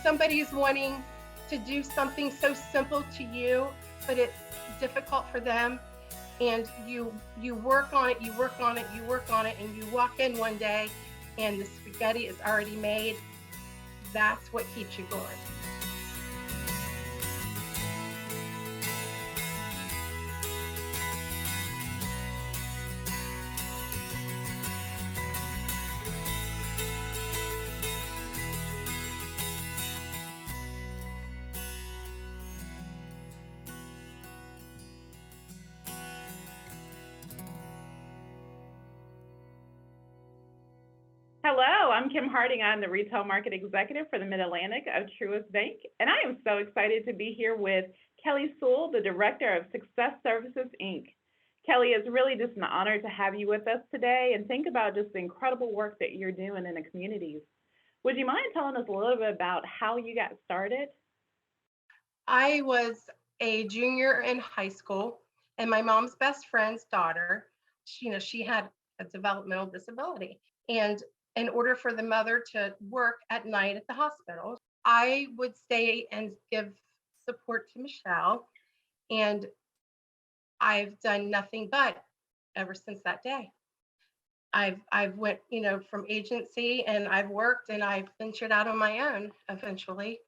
somebody's wanting to do something so simple to you, but it's difficult for them, and you work on it, you work on it, you work on it, and you walk in one day and the spaghetti is already made, that's what keeps you going. Hello, I'm Kim Harding. I'm the Retail Market Executive for the Mid-Atlantic of Truist Bank, and I am so excited to be here with Kelly Sewell, the Director of Success Services, Inc. Kelly, it's really just an honor to have you with us today and think about just the incredible work that you're doing in the communities. Would you mind telling us a little bit about how you got started? I was a junior in high school, and my mom's best friend's daughter, she had a developmental disability. And in order for the mother to work at night at the hospital, I would stay and give support to Michelle. And I've done nothing but ever since that day. I've went, from agency, and I've worked, and I've ventured out on my own eventually.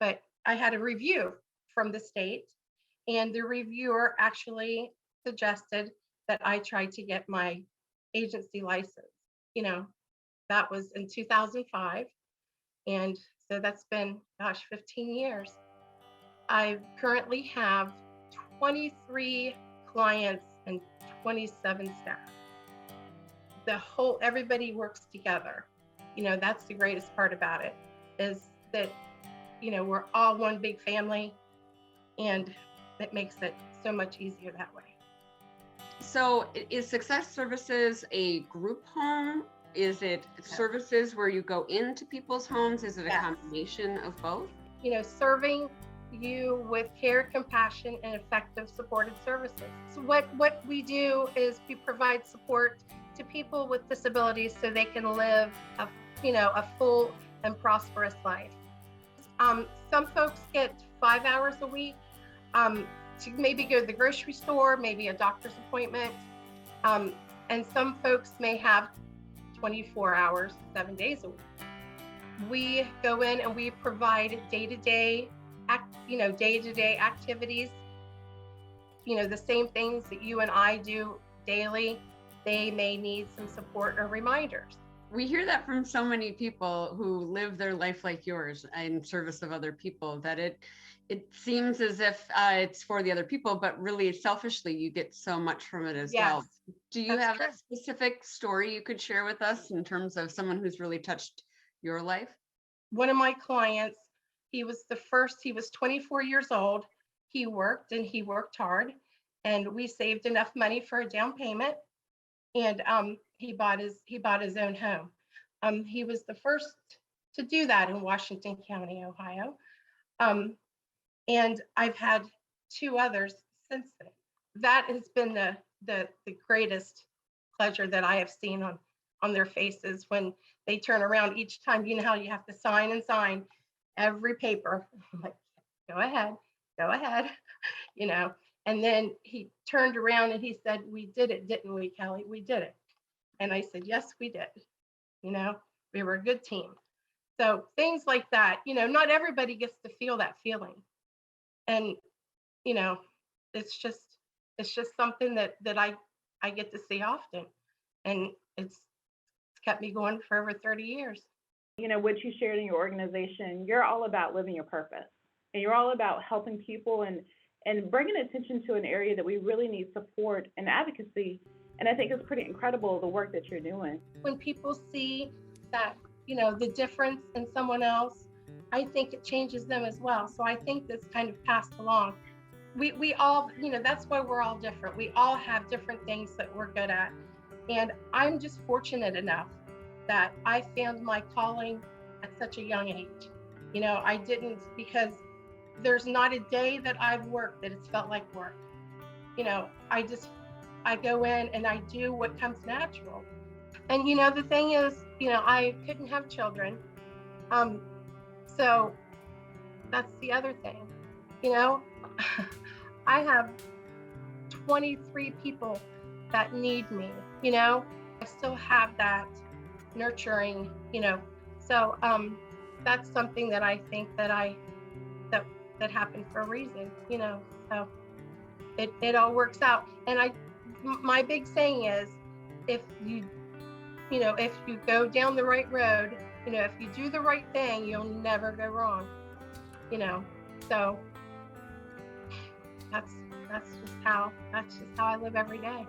But I had a review from the state, and the reviewer actually suggested that I try to get my agency license. That was in 2005. And so that's been, 15 years. I currently have 23 clients and 27 staff. Everybody works together. That's the greatest part about it, is that, we're all one big family, and it makes it so much easier that way. So is Success Services a group home? Is it services where you go into people's homes? Is it a combination of both? Serving you with care, compassion, and effective supported services. So what we do is we provide support to people with disabilities so they can live a full and prosperous life. Some folks get 5 hours a week to maybe go to the grocery store, maybe a doctor's appointment, and some folks may have 24 hours, 7 days a week. We go in and we provide day-to-day activities. The same things that you and I do daily, they may need some support or reminders. We hear that from so many people who live their life like yours in service of other people, that it seems as if it's for the other people, but really selfishly you get so much from it as well. Do you have a specific story you could share with us in terms of someone who's really touched your life? One of my clients, he was 24 years old. He worked, and he worked hard, and we saved enough money for a down payment, and he bought his own home. He was the first to do that in Washington County, Ohio. And I've had 2 others since then. That has been the greatest pleasure that I have seen on their faces when they turn around each time. You know how you have to sign every paper. I'm like, go ahead. And then he turned around and he said, "We did it, didn't we, Kelly? We did it." And I said, "Yes, we did. We were a good team." So things like that, not everybody gets to feel that feeling. And, it's just something that I get to see often. And it's kept me going for over 30 years. What you shared in your organization, you're all about living your purpose, and you're all about helping people and bringing attention to an area that we really need support and advocacy. And I think it's pretty incredible, the work that you're doing. When people see that, the difference in someone else, I think it changes them as well. So I think that's kind of passed along. We all, that's why we're all different. We all have different things that we're good at. And I'm just fortunate enough that I found my calling at such a young age. I didn't, because there's not a day that I've worked that it's felt like work. I go in and I do what comes natural. And the thing is, I couldn't have children. So that's the other thing. You know, I have 23 people that need me, you know, I still have that nurturing, you know. So that's something that I think that that happened for a reason, you know. So it all works out. And my big saying is, if you know, if you go down the right road, you know, if you do the right thing, you'll never go wrong, you know. So that's that's just how I live every day.